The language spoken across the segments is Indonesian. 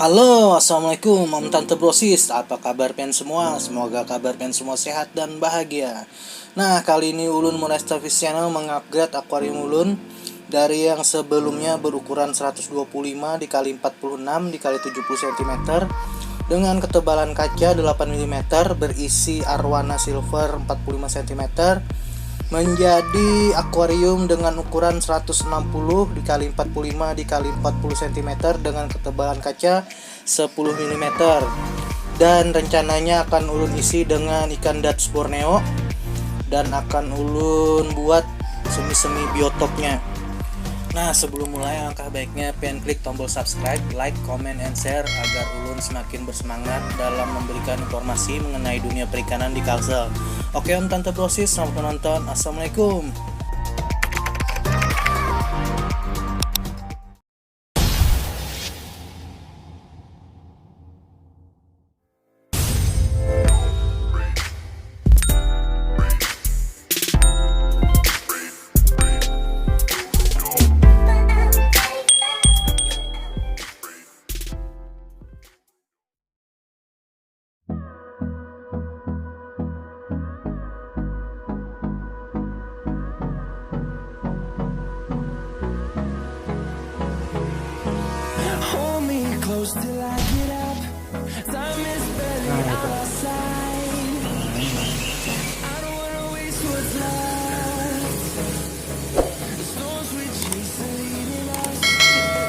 Halo, Assalamualaikum, Tante brosis. Apa kabar Pian semua? Semoga kabar Pian semua sehat dan bahagia. Nah, kali ini Ulun MuRezTa Fish Channel mengupgrade akuarium Ulun dari yang sebelumnya berukuran 125 dikali 46 dikali 70 cm dengan ketebalan kaca 8 mm berisi arwana silver 45 cm menjadi akuarium dengan ukuran 160 dikali 45 dikali 40 cm dengan ketebalan kaca 10 mm, dan rencananya akan ulun isi dengan ikan Datz Borneo dan akan ulun buat semi-semi biotopnya. Nah, sebelum mulai langkah baiknya pian klik tombol subscribe, like, comment, and share agar ulun semakin bersemangat dalam memberikan informasi mengenai dunia perikanan di Kalsel. Oke Tante brosis, selamat menonton. Assalamualaikum. Till I get up, time is barely on our side. I don't wanna waste what's left. The storms we chase are leading us.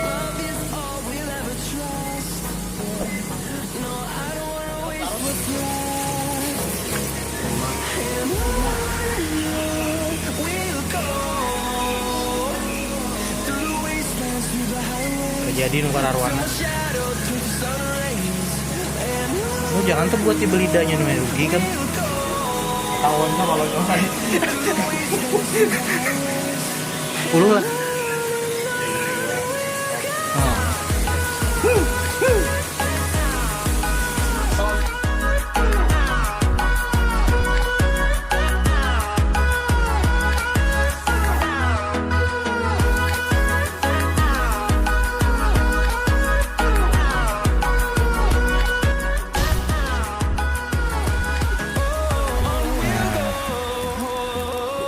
Love is all we'll ever trust. No, I don't wanna waste what's left. And on we'll go through the wastelands, through the highways. Jadi Ikan Arwana. Lu jangan tuh buat dibelidanya nih rugi kan. Tahunnya kalau nyoba. Puluh lah.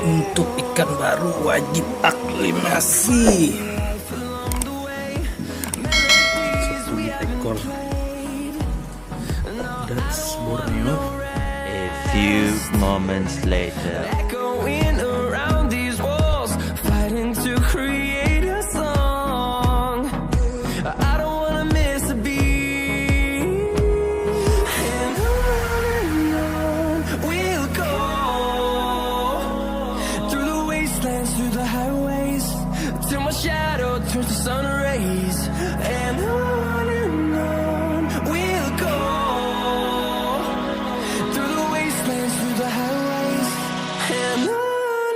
Untuk ikan baru wajib aklimasi. 10 ekor Datz Borneo. A few moments later. Echoing around these walls, fighting to create a song. I don't wanna miss a beat. And on we'll go through the wastelands, through the highways, till my shadow turns to sun rays. And on we'll go through the wastelands, through the highways, and on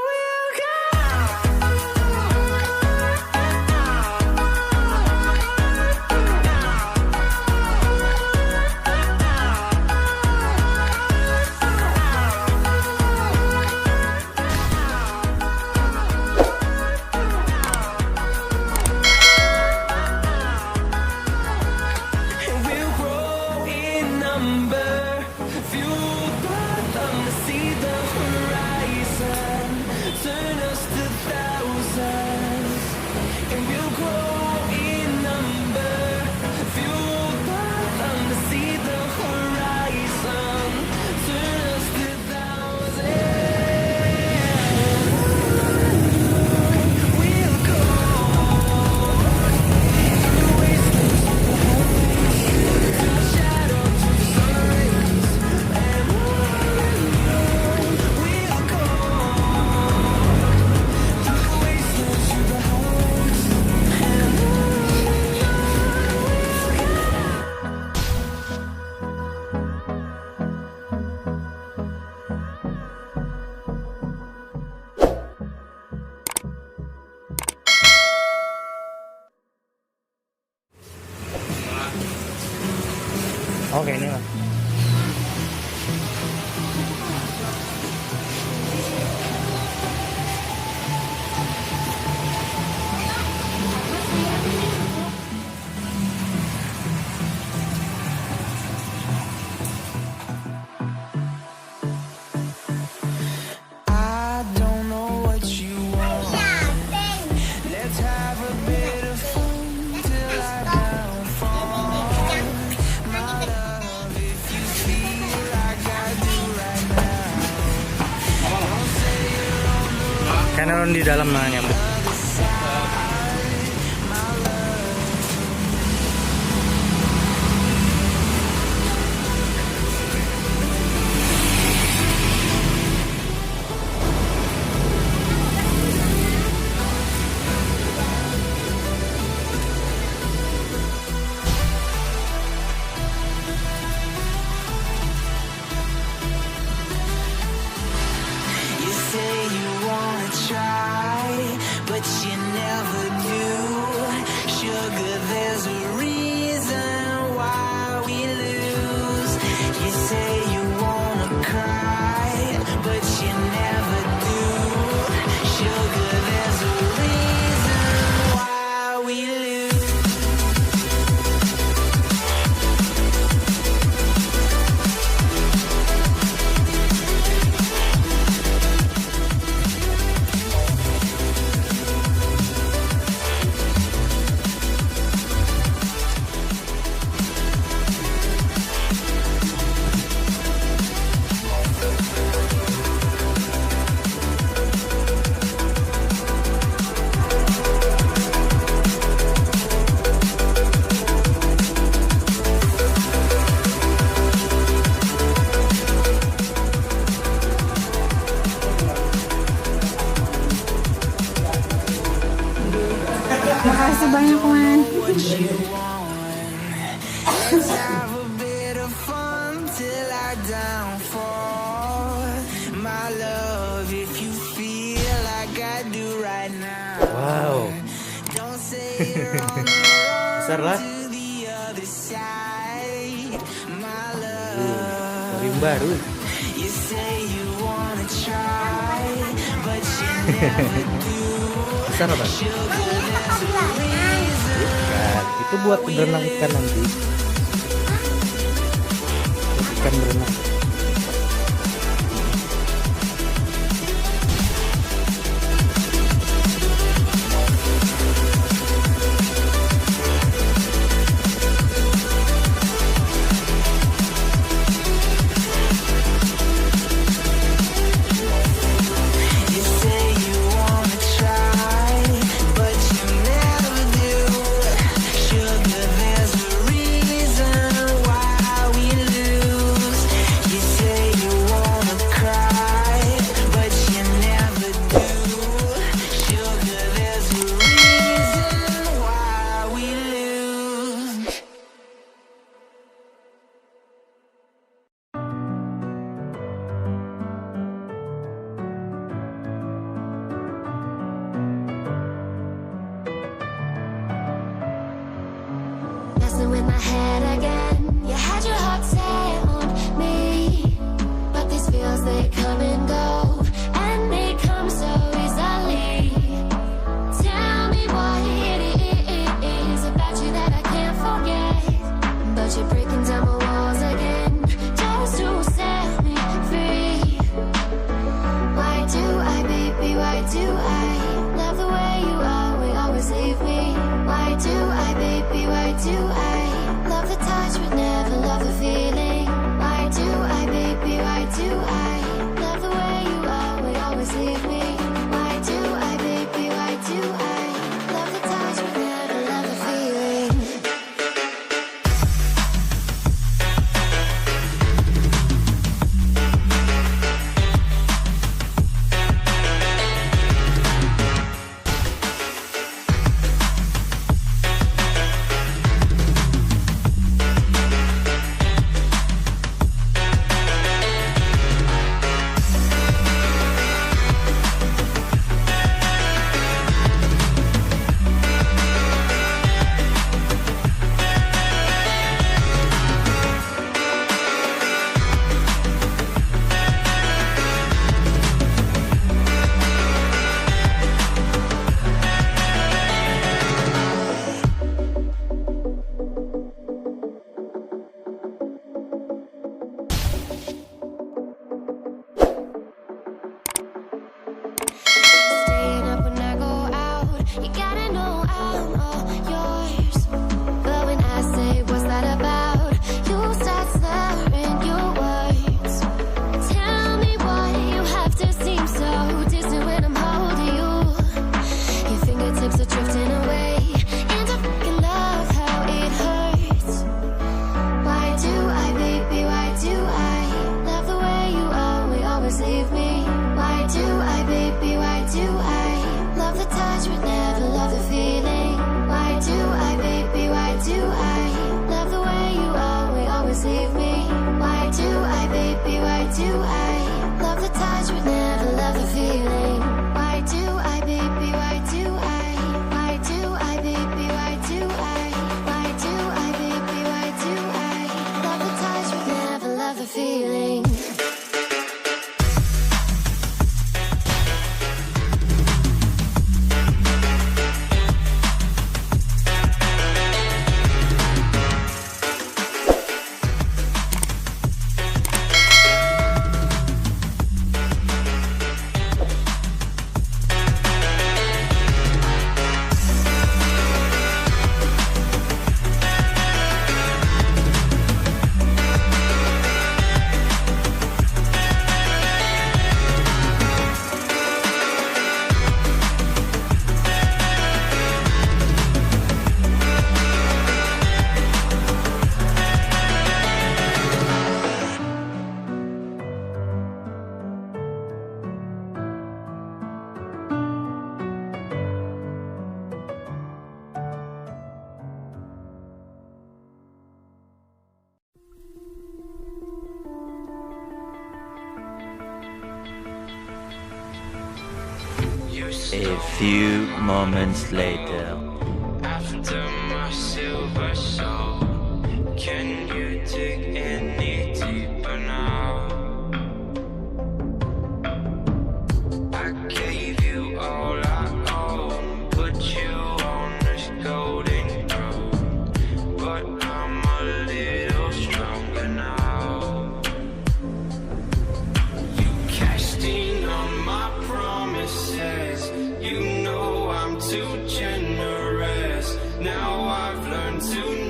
we'll go. And we'll grow in number, fueled by them to see the horizon, turn us to thousands. And we'll grow in number, fueled by them to see the horizon, turn us to thousands. We'll go through the wastelands, through the highways, till my shadow turns to sun rays. And on we'll go through the wastelands, through the highways, and on. Oke, ini lah. naruh di dalam nyamuk. Makasih banyak, Man. Wow. Besar lah. Aquarium baru. Besar apa? Bukan, itu buat berenang ikan nanti. Ikan berenang. Messing with my head again. You had your heart set on me, but these feels they come and go, and they come so easily. Tell me what it is about you that I can't forget, but you're breaking down my walls again just to set me free. Why do I, baby? Why do I love the way you are? We always leave me. Why do I, baby? Why do I love the touch but never love the feeling? Why do I, baby? Why do I love the way you are? We always leave me. Why do I, baby? Why do I love the touch but never love the feeling? touch but never love the feeling. Why do I, baby, why do I? Why do I, baby, why do I? Why do I, baby, why do I? Love the touch but never love the feeling. A few moments later. After my silver soul, can you dig any deeper now? I gave you all I own, put you on this golden throne, but I'm a little stronger now. You cashed in on my promises. You know I'm too generous. Now I've learned to